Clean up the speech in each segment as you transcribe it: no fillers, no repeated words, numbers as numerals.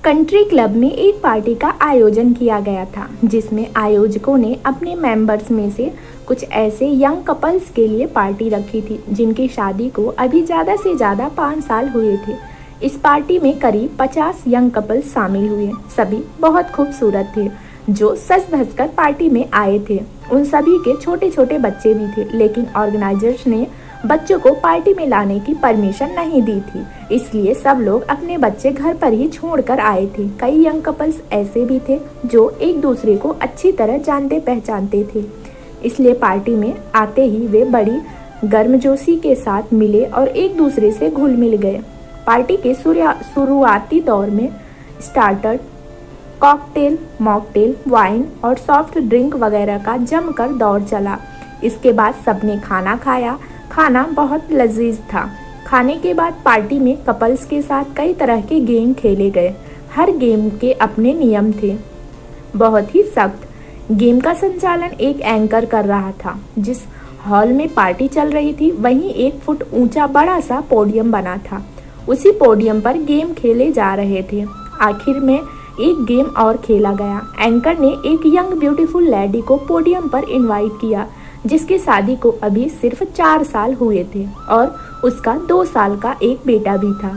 Country club में एक party का आयोजन किया गया था जिसमें आयोजकों ने अपने मेंबर्स में से कुछ ऐसे यंग कपल्स के लिए पार्टी रखी थी जिनकी शादी को अभी ज़्यादा से ज़्यादा 5 साल हुए थे। इस पार्टी में करीब 50 यंग कपल्स शामिल हुए। सभी बहुत खूबसूरत थे जो सज धज कर पार्टी में आए थे। उन सभी के छोटे छोटे बच्चे भी थे, लेकिन ऑर्गेनाइजर्स ने बच्चों को पार्टी में लाने की परमिशन नहीं दी थी, इसलिए सब लोग अपने बच्चे घर पर ही छोड़कर आए थे। कई यंग कपल्स ऐसे भी थे जो एक दूसरे को अच्छी तरह जानते पहचानते थे, इसलिए पार्टी में आते ही वे बड़ी गर्मजोशी के साथ मिले और एक दूसरे से घुल मिल गए। पार्टी के शुरुआती दौर में स्टार्टर, कॉकटेल, मॉकटेल, वाइन और सॉफ्ट ड्रिंक वगैरह का जमकर दौर चला। इसके बाद सबने खाना खाया। खाना बहुत लजीज था। खाने के बाद पार्टी में कपल्स के साथ कई तरह के गेम खेले गए। हर गेम के अपने नियम थे, बहुत ही सख्त। गेम का संचालन एक एंकर कर रहा था। जिस हॉल में पार्टी चल रही थी वहीं 1 फुट ऊंचा बड़ा सा पोडियम बना था। उसी पोडियम पर गेम खेले जा रहे थे। आखिर में एक गेम और खेला गया। एंकर ने एक यंग ब्यूटीफुल लेडी को पोडियम पर इनवाइट किया जिसकी शादी को अभी सिर्फ 4 साल हुए थे और उसका 2 साल का एक बेटा भी था।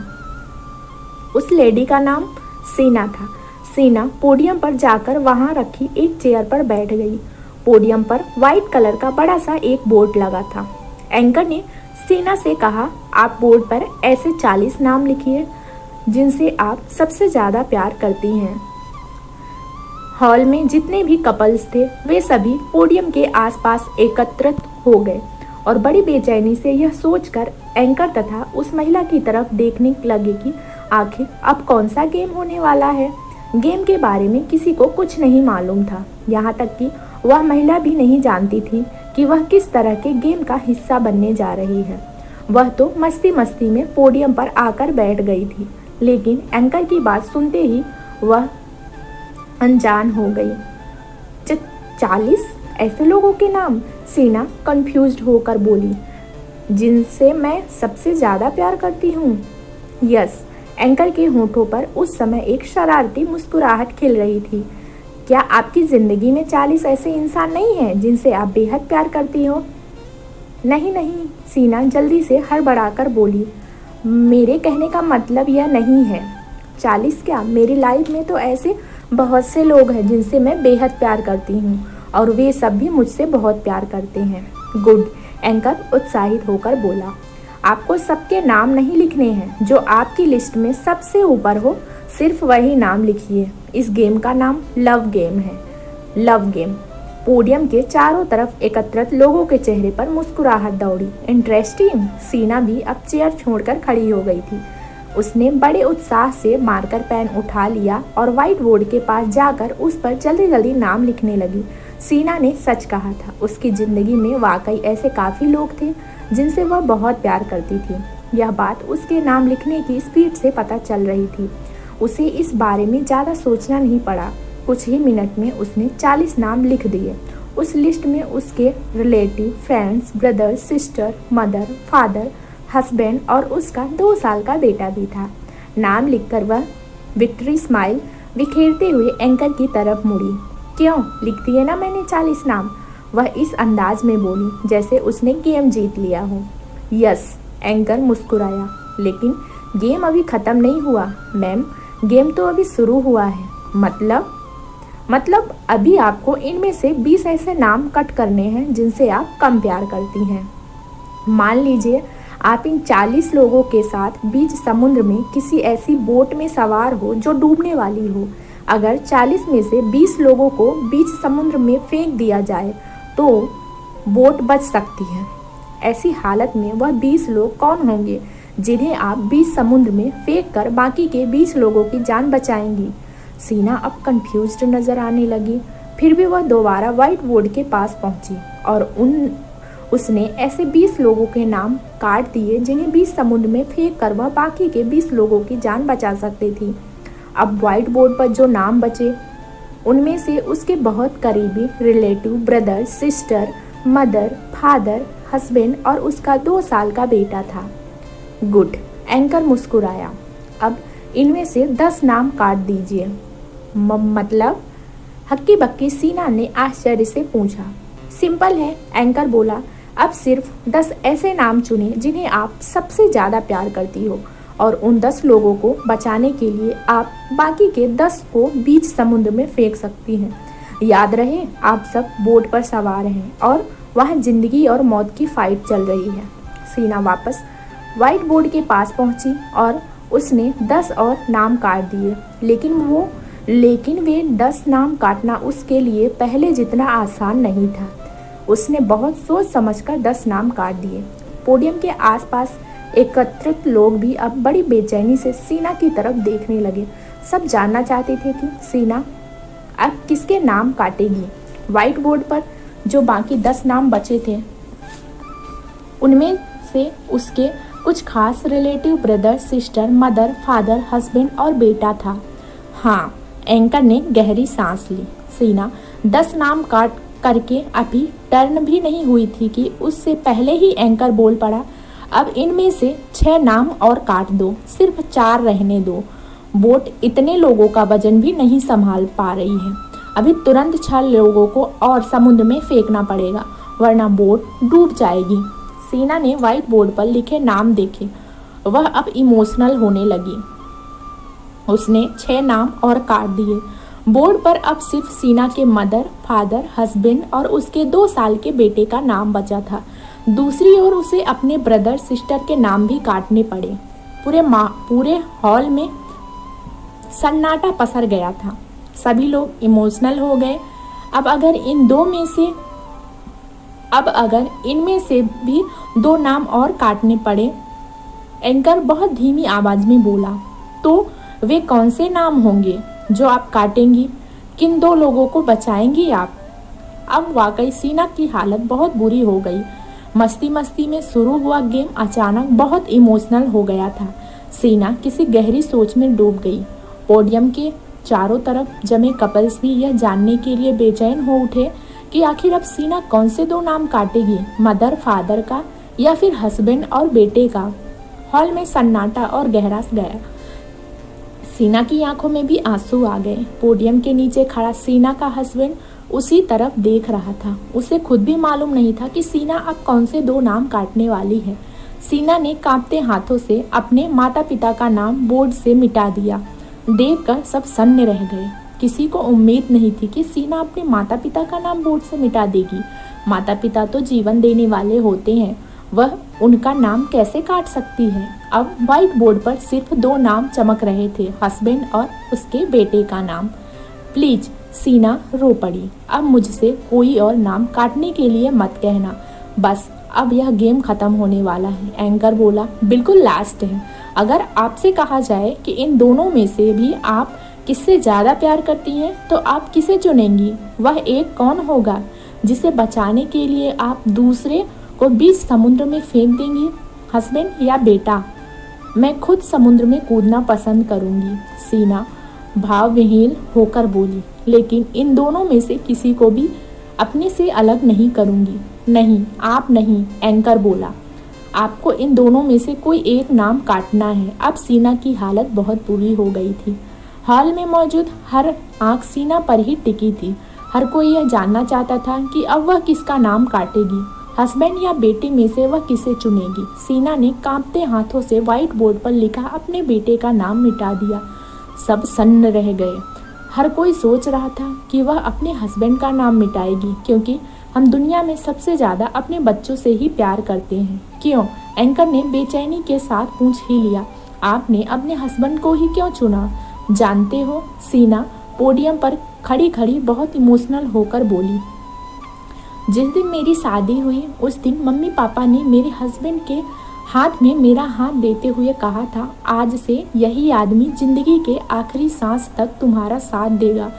उस लेडी का नाम सीना था। सीना पोडियम पर जाकर वहां रखी एक चेयर पर बैठ गई। पोडियम पर वाइट कलर का बड़ा सा एक बोर्ड लगा था। एंकर ने सीना से कहा, आप बोर्ड पर ऐसे 40 नाम लिखिए जिनसे आप सबसे ज़्यादा प्यार करती हैं। हॉल में जितने भी कपल्स थे वे सभी पोडियम के आसपास एकत्रित हो गए और बड़ी बेचैनी से यह सोचकर एंकर तथा उस महिला की तरफ देखने लगे कि आखिर अब कौन सा गेम होने वाला है। गेम के बारे में किसी को कुछ नहीं मालूम था, यहाँ तक कि वह महिला भी नहीं जानती थी कि वह किस तरह के गेम का हिस्सा बनने जा रही है। वह तो मस्ती मस्ती में पोडियम पर आकर बैठ गई थी, लेकिन एंकर की बात सुनते ही वह अनजान हो गई। 40 ऐसे लोगों के नाम? सीना कंफ्यूज्ड होकर बोली, जिनसे मैं सबसे ज़्यादा प्यार करती हूँ। यस, एंकर के होठों पर उस समय एक शरारती मुस्कुराहट खिल रही थी। क्या आपकी ज़िंदगी में 40 ऐसे इंसान नहीं हैं जिनसे आप बेहद प्यार करती हो? नहीं नहीं, सीना जल्दी से हड़बड़ाकर बोली, मेरे कहने का मतलब यह नहीं है। 40 क्या, मेरी लाइफ में तो ऐसे बहुत से लोग हैं जिनसे मैं बेहद प्यार करती हूँ और वे सब भी मुझसे बहुत प्यार करते हैं। गुड, एंकर उत्साहित होकर बोला, आपको सबके नाम नहीं लिखने हैं, जो आपकी लिस्ट में सबसे ऊपर हो सिर्फ वही नाम लिखिए। इस गेम का नाम लव गेम है। Love game. पोडियम के चारों तरफ एकत्रित लोगों के चेहरे पर मुस्कुराहट दौड़ी। इंटरेस्टिंग। सीना भी अब चेयर छोड़कर खड़ी हो गई थी। उसने बड़े उत्साह से मार्कर पेन उठा लिया और व्हाइट बोर्ड के पास जाकर उस पर जल्दी जल्दी नाम लिखने लगी। सीना ने सच कहा था, उसकी ज़िंदगी में वाकई ऐसे काफ़ी लोग थे जिनसे वह बहुत प्यार करती थी। यह बात उसके नाम लिखने की स्पीड से पता चल रही थी। उसे इस बारे में ज़्यादा सोचना नहीं पड़ा। कुछ ही मिनट में उसने 40 नाम लिख दिए। उस लिस्ट में उसके relative, friends, brother, sister, mother, father, husband और उसका 2 साल का बेटा भी था। नाम लिखकर वह विक्ट्री स्माइल बिखेरते हुए एंकर की तरफ मुड़ी। क्यों, लिख दिए ना मैंने 40 नाम, वह इस अंदाज में बोली जैसे उसने गेम जीत लिया हो। यस, एंकर मुस्कुराया, लेकिन गेम अभी ख़त्म नहीं हुआ मैम, गेम तो अभी शुरू हुआ है। मतलब अभी आपको इनमें से 20 ऐसे नाम कट करने हैं जिनसे आप कम प्यार करती हैं। मान लीजिए आप इन 40 लोगों के साथ बीच समुद्र में किसी ऐसी बोट में सवार हो जो डूबने वाली हो। अगर 40 में से 20 लोगों को बीच समुद्र में फेंक दिया जाए तो बोट बच सकती है। ऐसी हालत में वह 20 लोग कौन होंगे जिन्हें आप बीच समुद्र में फेंक कर बाकी के 20 लोगों की जान बचाएंगी? सीना अब कंफ्यूज्ड नजर आने लगी। फिर भी वह दोबारा व्हाइट बोर्ड के पास पहुंची और उसने ऐसे 20 लोगों के नाम काट दिए जिन्हें बीच समुद्र में फेंक कर वह बाकी के 20 लोगों की जान बचा सकती थी। अब व्हाइट बोर्ड पर जो नाम बचे उनमें से उसके बहुत करीबी relative, brother, sister, mother, father, husband और उसका 2 साल का बेटा था। गुड, एंकर मुस्कुराया। अब इनमें से 10 नाम काट दीजिए। मतलब? हक्की बक्की सीना ने आश्चर्य से पूछा। सिंपल है, एंकर बोला। अब सिर्फ 10 ऐसे नाम चुने जिन्हें आप सबसे ज़्यादा प्यार करती हो, और उन 10 लोगों को बचाने के लिए आप बाकी के 10 को बीच समुद्र में फेंक सकती हैं। याद रहे, आप सब बोट पर सवार हैं और वहाँ जिंदगी और मौत की फाइट चल रही है। सीना वापस व्हाइट बोर्ड के पास पहुंची और उसने 10 और नाम काट दिए, लेकिन वे 10 नाम काटना उसके लिए पहले जितना आसान नहीं था। उसने बहुत सोच समझकर 10 नाम काट दिए। पोडियम के आसपास एकत्रित लोग भी अब बड़ी बेचैनी से सीना की तरफ देखने लगे। सब जानना चाहते थे कि सीना अब किसके नाम काटेगी। व्हाइट बोर्ड पर जो बाकी 10 नाम बचे थे, उनमें से उसके कुछ खास relative brother, sister, mother, father, husband और बेटा था। हाँ, एंकर ने गहरी सांस ली। सीना 10 नाम काट करके अभी टर्न भी नहीं हुई थी कि उससे पहले ही एंकर बोल पड़ा, अब इनमें से 6 नाम और काट दो, सिर्फ 4 रहने दो। बोट इतने लोगों का वजन भी नहीं संभाल पा रही है। अभी तुरंत 6 लोगों को और समुद्र में फेंकना पड़ेगा, वरना बोट डूब जाएगी। सीना ने व्हाइट बोर्ड पर लिखे नाम देखे। वह अब इमोशनल होने लगी। उसने 6 नाम और काट दिए। बोर्ड पर अब सिर्फ सीना के मदर, फादर, हस्बैंड और उसके 2 साल के बेटे का नाम बचा था। दूसरी ओर उसे अपने ब्रदर, सिस्टर के नाम भी काटने पड़े। पूरे हॉल में सन्नाटा पसर गया था। सभी लोग इमोशनल हो गए। अब अगर इनमें से भी 2 नाम और काटने पड़े, एंकर बहुत धीमी आवाज में बोला, तो वे कौन से नाम होंगे जो आप काटेंगी? किन 2 लोगों को बचाएंगी आप? अब वाकई सीना की हालत बहुत बुरी हो गई। मस्ती मस्ती में शुरू हुआ गेम अचानक बहुत इमोशनल हो गया था। सीना किसी गहरी सोच में डूब गई। पोडियम के चारों तरफ जमे कपल्स भी यह जानने के लिए बेचैन हो उठे कि आखिर अब सीना कौन से 2 नाम काटेगी, मदर, फादर का या फिर हस्बैंड और बेटे का। हॉल में सन्नाटा और गहरा गया। सीना की आंखों में भी आंसू आ गए। पोडियम के नीचे खड़ा सीना का हस्बैंड उसी तरफ देख रहा था। उसे खुद भी मालूम नहीं था कि सीना अब कौन से 2 नाम काटने वाली है। सीना ने कांपते हाथों से अपने माता पिता का नाम बोर्ड से मिटा दिया। देखकर सब सन्न रह गए। किसी को उम्मीद नहीं थी कि सीना अपने माता पिता का नाम बोर्ड से मिटा देगी। माता पिता तो जीवन देने वाले होते हैं, वह उनका नाम कैसे काट सकती है। अब व्हाइट बोर्ड पर सिर्फ 2 नाम चमक रहे थे, हस्बैंड और उसके बेटे का नाम। प्लीज, सीना रो पड़ी, अब मुझसे कोई और नाम काटने के लिए मत कहना। बस अब यह गेम खत्म होने वाला है। एंकर बोला, बिल्कुल लास्ट है। अगर आपसे कहा जाए कि इन दोनों में से भी आप किससे ज़्यादा प्यार करती हैं, तो आप किसे चुनेंगी? वह एक कौन होगा जिसे बचाने के लिए आप दूसरे को बीच समुद्र में फेंक देंगी, हस्बैंड या बेटा? मैं खुद समुद्र में कूदना पसंद करूंगी, सीना भावविहीन होकर बोली। लेकिन इन दोनों में से किसी को भी अपने से अलग नहीं करूंगी। नहीं, आप नहीं, एंकर बोला। आपको इन दोनों में से कोई एक नाम काटना है। अब सीना की हालत बहुत बुरी हो गई थी। हॉल में मौजूद हर आंख सीना पर ही टिकी थी। हर कोई यह जानना चाहता था कि अब वह किसका नाम काटेगी, हस्बैंड या बेटे में से वह किसे चुनेगी। सीना ने कांपते हाथों से व्हाइट बोर्ड पर लिखा अपने बेटे का नाम मिटा दिया। सब सन्न रह गए। हर कोई सोच रहा था कि वह अपने हस्बैंड का नाम मिटाएगी, क्योंकि हम दुनिया में सबसे ज़्यादा अपने बच्चों से ही प्यार करते हैं। क्यों? एंकर ने बेचैनी के साथ पूछ ही लिया। आपने अपने हस्बैंड को ही क्यों चुना? जानते हो, सीना पोडियम पर खड़ी खड़ी बहुत इमोशनल होकर बोली। जिस दिन मेरी शादी हुई, उस दिन मम्मी पापा ने मेरे हस्बैंड के हाथ में मेरा हाथ देते हुए कहा था, आज से यही आदमी जिंदगी के आखिरी सांस तक तुम्हारा साथ देगा।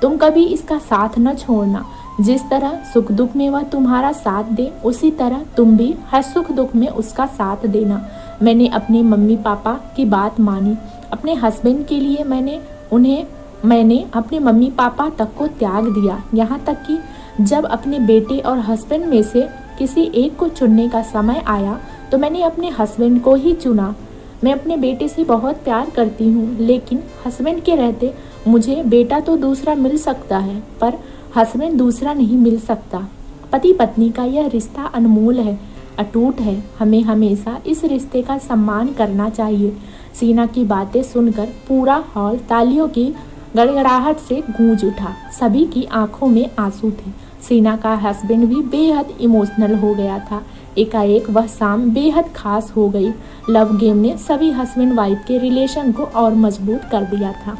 तुम कभी इसका साथ न छोड़ना। जिस तरह सुख दुख में वह तुम्हारा साथ दे, उसी तरह तुम भी हर सुख दुख में उसका साथ देना। मैंने अपने मम्मी पापा की बात मानी। अपने हस्बैंड के लिए मैंने अपने मम्मी पापा तक को त्याग दिया। यहाँ तक कि जब अपने बेटे और हस्बैंड में से किसी एक को चुनने का समय आया, तो मैंने अपने हस्बैंड को ही चुना। मैं अपने बेटे से बहुत प्यार करती हूँ, लेकिन हस्बैंड के रहते मुझे बेटा तो दूसरा मिल सकता है, पर हस्बैंड दूसरा नहीं मिल सकता। पति पत्नी का यह रिश्ता अनमोल है, अटूट है। हमें हमेशा इस रिश्ते का सम्मान करना चाहिए। सीना की बातें सुनकर पूरा हॉल तालियों की गड़गड़ाहट से गूंज उठा। सभी की आंखों में आंसू थे। सीना का हस्बैंड भी बेहद इमोशनल हो गया था। एकाएक वह शाम बेहद खास हो गई। लव गेम ने सभी हस्बैंड वाइफ के रिलेशन को और मजबूत कर दिया था।